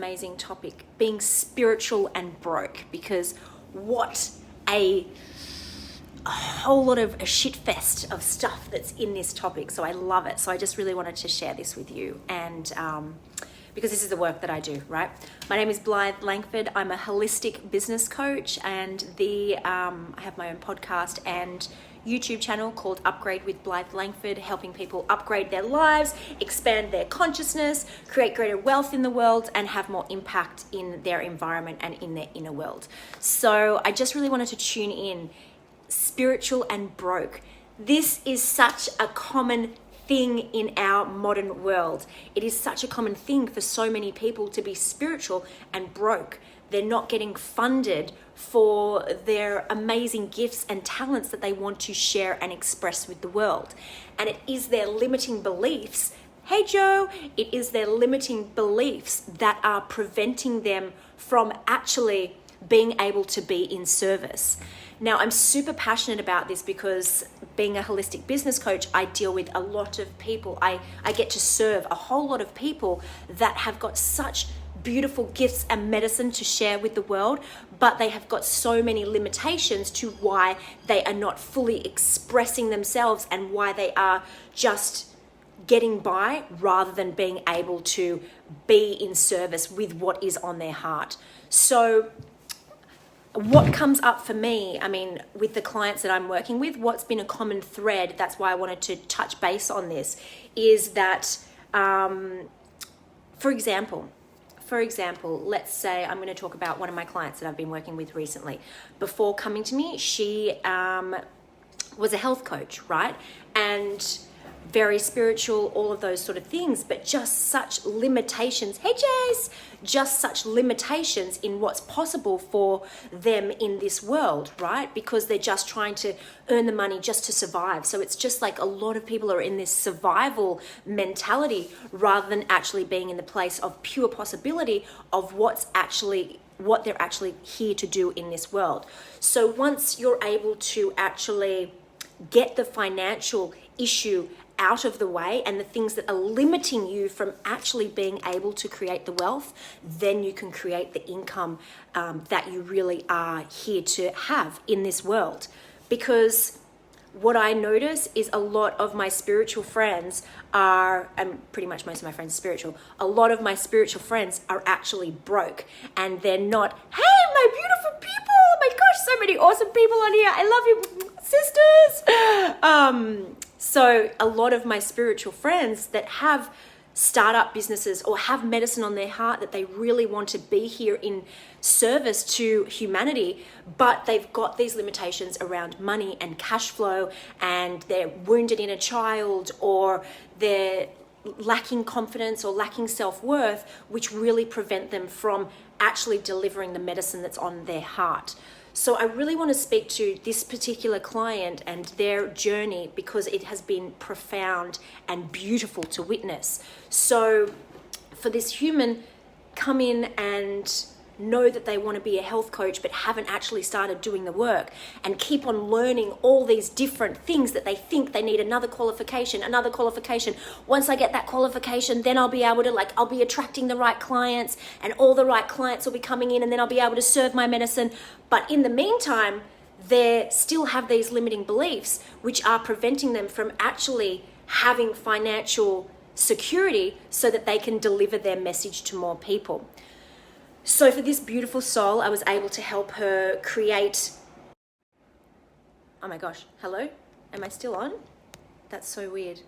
amazing topic, being spiritual and broke, because what a whole lot of a shit fest of stuff that's in this topic. So I love it. So I just really wanted to share this with you, and because this is the work that I do, right? My name is Blythe Langford. I'm a holistic business coach, and I have my own podcast and YouTube channel called Upgrade with Blythe Langford, helping people upgrade their lives, expand their consciousness, create greater wealth in the world, and have more impact in their environment and in their inner world. So I just really wanted to tune in. Spiritual and broke. This is such a common thing in our modern world. It is such a common thing for so many people to be spiritual and broke. They're not getting funded for their amazing gifts and talents that they want to share and express with the world. And it is their limiting beliefs. Hey Joe, it is their limiting beliefs that are preventing them from actually being able to be in service. Now, I'm super passionate about this because being a holistic business coach, I deal with a lot of people. I get to serve a whole lot of people that have got such beautiful gifts and medicine to share with the world, but they have got so many limitations to why they are not fully expressing themselves and why they are just getting by rather than being able to be in service with what is on their heart. So what comes up for me, I mean, with the clients that I'm working with, what's been a common thread, that's why I wanted to touch base on this, is that, for example, let's say I'm going to talk about one of my clients that I've been working with recently. Before coming to me, she was a health coach, right? And very spiritual, all of those sort of things, but just such limitations. Hey Jace! Just such limitations in what's possible for them in this world, right? Because they're just trying to earn the money just to survive. So it's just like a lot of people are in this survival mentality rather than actually being in the place of pure possibility of what they're actually here to do in this world. So once you're able to actually get the financial issue out of the way and the things that are limiting you from actually being able to create the wealth, then you can create the income that you really are here to have in this world. Because what I notice is a lot of my spiritual friends are, and pretty much most of my friends are spiritual, a lot of my spiritual friends are actually broke, and they're not, hey, my beautiful people, oh my gosh, so many awesome people on here, I love you, sisters. So a lot of my spiritual friends that have startup businesses or have medicine on their heart that they really want to be here in service to humanity, but they've got these limitations around money and cash flow, and they're wounded inner child, or they're lacking confidence or lacking self-worth, which really prevent them from actually delivering the medicine that's on their heart. So I really want to speak to this particular client and their journey because it has been profound and beautiful to witness. So for this human come in and know that they want to be a health coach but haven't actually started doing the work and keep on learning all these different things that they think they need another qualification. Once I get that qualification, then I'll be able to I'll be attracting the right clients and all the right clients will be coming in and then I'll be able to serve my medicine. But in the meantime, they still have these limiting beliefs which are preventing them from actually having financial security so that they can deliver their message to more people. So for this beautiful soul, I was able to help her create... Oh my gosh, hello? Am I still on? That's so weird.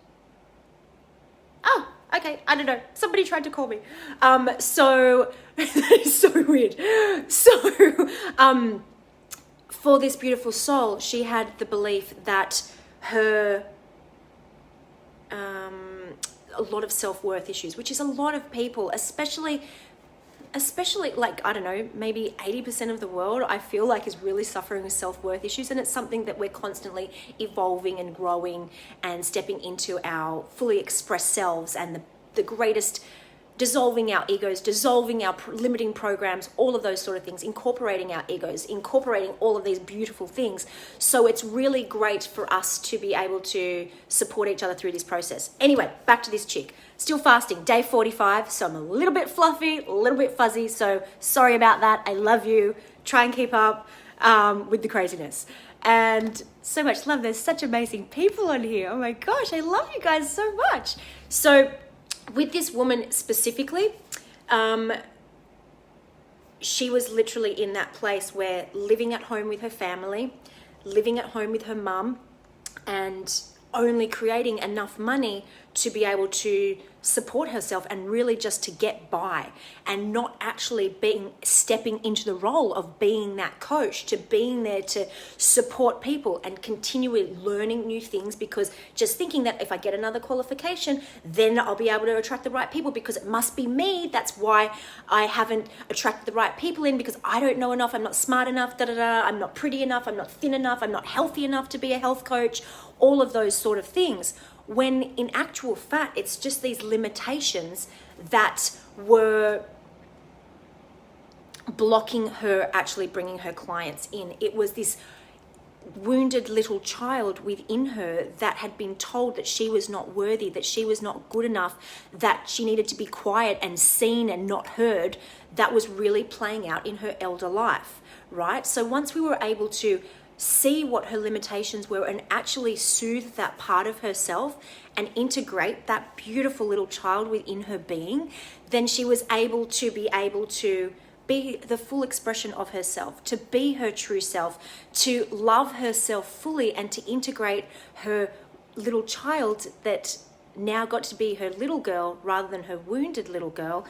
Oh, okay, I don't know. Somebody tried to call me. So, that is so weird. So, for this beautiful soul, she had the belief that her... a lot of self-worth issues, which is a lot of people, especially I don't know, maybe 80% of the world I feel like is really suffering with self-worth issues, and it's something that we're constantly evolving and growing and stepping into our fully expressed selves and the greatest dissolving our egos, dissolving our limiting programs, all of those sort of things, incorporating our egos, incorporating all of these beautiful things. So it's really great for us to be able to support each other through this process. Anyway, back to this chick. Still fasting, day 45, so I'm a little bit fluffy, a little bit fuzzy, so sorry about that. I love you. Try and keep up with the craziness. And so much love. There's such amazing people on here. Oh my gosh, I love you guys so much. So with this woman specifically, she was literally in that place where living at home with her family, living at home with her mum, and only creating enough money to be able to support herself and really just to get by, and not actually stepping into the role of being that coach, to being there to support people and continually learning new things, because just thinking that if I get another qualification, then I'll be able to attract the right people because it must be me. That's why I haven't attracted the right people in, because I don't know enough, I'm not smart enough, I'm not pretty enough, I'm not thin enough, I'm not healthy enough to be a health coach, all of those sort of things. When in actual fact, it's just these limitations that were blocking her actually bringing her clients in. It was this wounded little child within her that had been told that she was not worthy, that she was not good enough, that she needed to be quiet and seen and not heard, that was really playing out in her elder life, right? So once we were able to see what her limitations were and actually soothe that part of herself and integrate that beautiful little child within her being, then she was able to be the full expression of herself, to be her true self, to love herself fully, and to integrate her little child that now got to be her little girl rather than her wounded little girl,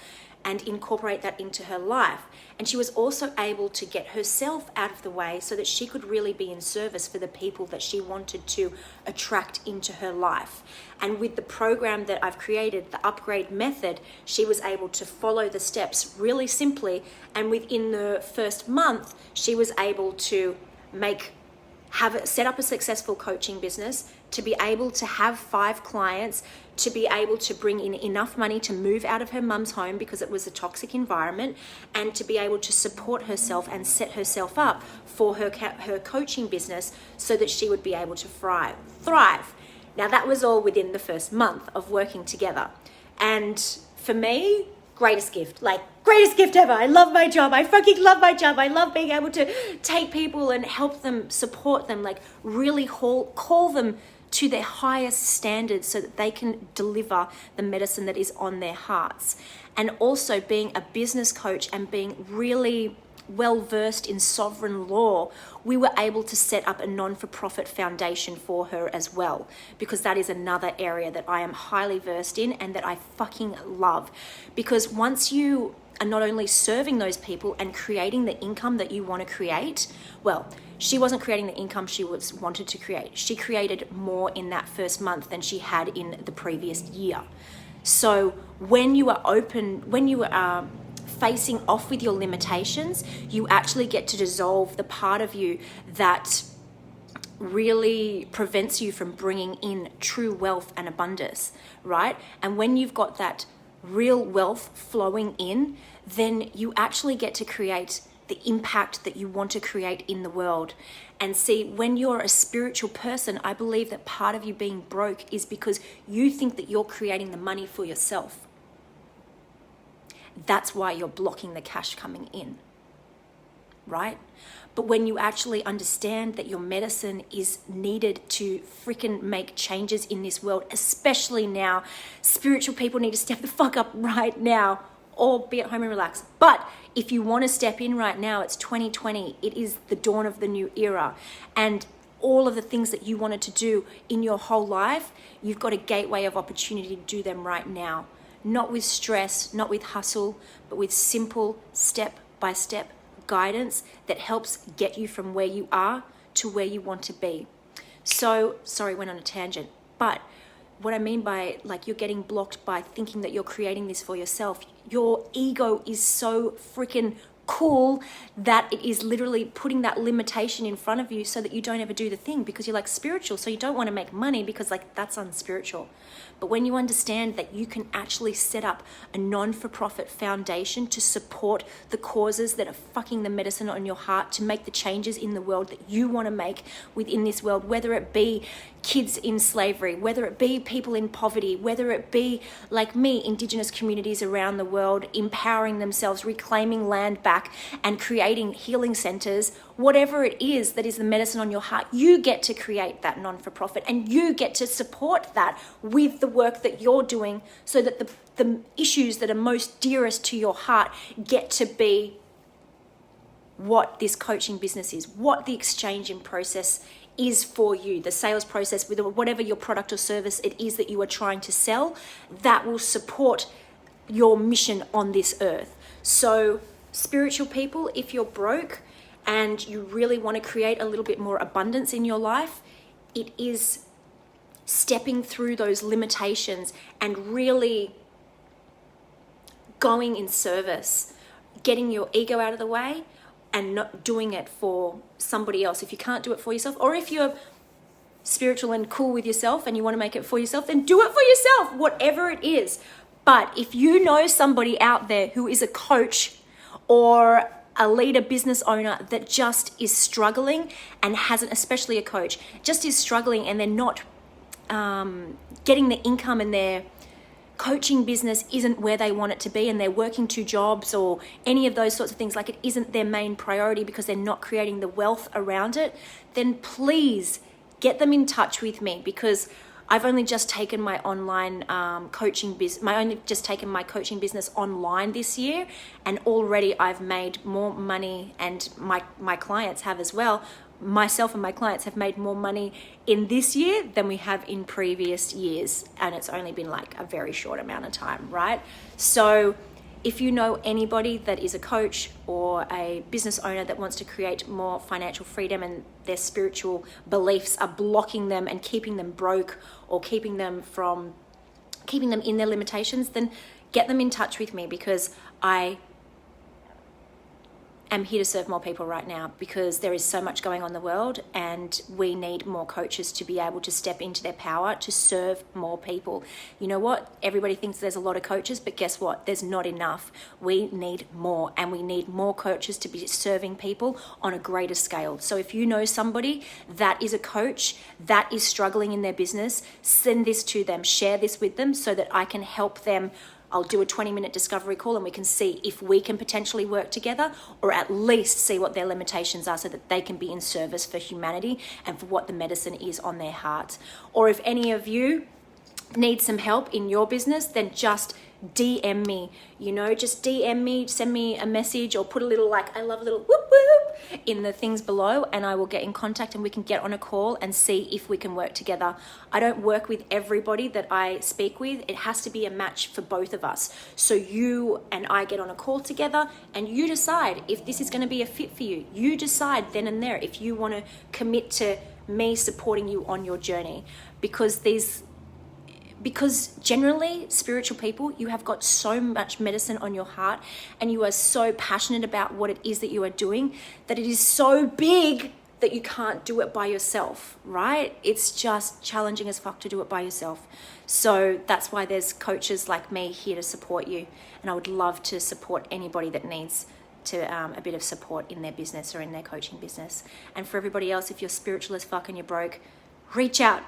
and incorporate that into her life. And she was also able to get herself out of the way so that she could really be in service for the people that she wanted to attract into her life. And with the program that I've created, the upgrade method, she was able to follow the steps really simply. And within the first month, she was able to set up a successful coaching business, to be able to have 5 clients, to be able to bring in enough money to move out of her mum's home because it was a toxic environment, and to be able to support herself and set herself up for her coaching business so that she would be able to thrive. Now that was all within the first month of working together. And for me, greatest gift ever. I love my job. I fucking love my job. I love being able to take people and help them, support them, like really call them to their highest standards so that they can deliver the medicine that is on their hearts. And also being a business coach and being really well versed in sovereign law, we were able to set up a non-for-profit foundation for her as well, because that is another area that I am highly versed in and that I fucking love. Because once you are not only serving those people and creating the income that you want to create, well, she wasn't creating the income she wanted to create. She created more in that first month than she had in the previous year. So when you are facing off with your limitations, you actually get to dissolve the part of you that really prevents you from bringing in true wealth and abundance, right? And when you've got that real wealth flowing in, then you actually get to create the impact that you want to create in the world. And see, when you're a spiritual person, I believe that part of you being broke is because you think that you're creating the money for yourself. That's why you're blocking the cash coming in, right? But when you actually understand that your medicine is needed to freaking make changes in this world, especially now, spiritual people need to step the fuck up right now, or be at home and relax. But if you want to step in right now, it's 2020. It is the dawn of the new era. And all of the things that you wanted to do in your whole life, you've got a gateway of opportunity to do them right now. Not with stress, not with hustle, but with simple step-by-step guidance that helps get you from where you are to where you want to be. So, sorry, went on a tangent, but what I mean by like you're getting blocked by thinking that you're creating this for yourself, your ego is so freaking cool that it is literally putting that limitation in front of you so that you don't ever do the thing, because you're like spiritual, so you don't want to make money because like that's unspiritual. But when you understand that you can actually set up a non-for-profit foundation to support the causes that are fucking the medicine on your heart, to make the changes in the world that you want to make within this world, whether it be kids in slavery, whether it be people in poverty, whether it be like me, Indigenous communities around the world empowering themselves, reclaiming land back and creating healing centers, whatever it is that is the medicine on your heart, you get to create that non-for-profit and you get to support that with the work that you're doing, so that the issues that are most dearest to your heart get to be what this coaching business is, what the exchanging process is for you, the sales process with whatever your product or service it is that you are trying to sell, that will support your mission on this earth. So spiritual people, if you're broke and you really want to create a little bit more abundance in your life, it is stepping through those limitations and really going in service, getting your ego out of the way and not doing it for somebody else. If you can't do it for yourself, or if you're spiritual and cool with yourself and you want to make it for yourself, then do it for yourself, whatever it is. But if you know somebody out there who is a coach or a leader, business owner that just is struggling and hasn't, especially a coach, just is struggling and they're not getting the income, and their coaching business isn't where they want it to be, and they're working 2 jobs or any of those sorts of things, like it isn't their main priority because they're not creating the wealth around it, then please get them in touch with me, because I've only just taken my online coaching business, my coaching business online this year, and already I've made more money, and my clients have as well. Myself and my clients have made more money in this year than we have in previous years, and it's only been like a very short amount of time, right? So if you know anybody that is a coach or a business owner that wants to create more financial freedom and their spiritual beliefs are blocking them and keeping them broke or keeping them in their limitations, then get them in touch with me, because I am here to serve more people right now, because there is so much going on in the world and we need more coaches to be able to step into their power to serve more people. You know what? Everybody thinks there's a lot of coaches, but guess what? There's not enough. We need more, and we need more coaches to be serving people on a greater scale. So if you know somebody that is a coach that is struggling in their business, send this to them, share this with them so that I can help them. I'll do a 20-minute discovery call and we can see if we can potentially work together, or at least see what their limitations are so that they can be in service for humanity and for what the medicine is on their heart. Or if any of you need some help in your business, then just DM me, just DM me, send me a message, or put a little I love a little whoop whoop in the things below, and I will get in contact and we can get on a call and see if we can work together. I don't work with everybody that I speak with. It has to be a match for both of us. So you and I get on a call together and you decide if this is going to be a fit for you. You decide then and there if you want to commit to me supporting you on your journey, because generally, spiritual people, you have got so much medicine on your heart and you are so passionate about what it is that you are doing that it is so big that you can't do it by yourself, right? It's just challenging as fuck to do it by yourself. So that's why there's coaches like me here to support you. And I would love to support anybody that needs a bit of support in their business or in their coaching business. And for everybody else, if you're spiritual as fuck and you're broke, reach out.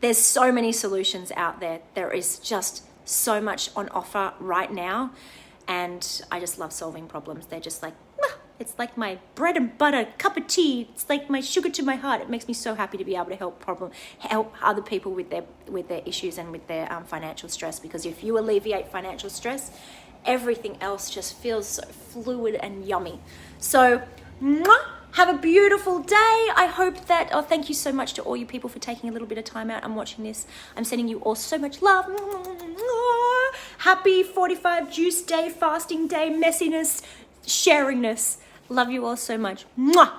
There's so many solutions out there. There is just so much on offer right now. And I just love solving problems. They're just it's like my bread and butter cup of tea. It's like my sugar to my heart. It makes me so happy to be able to help other people with their issues and with their financial stress. Because if you alleviate financial stress, everything else just feels so fluid and yummy. So, have a beautiful day. I hope that, thank you so much to all you people for taking a little bit of time out and watching this. I'm sending you all so much love. Happy 45 juice day, fasting day, messiness, sharingness. Love you all so much. Mwah.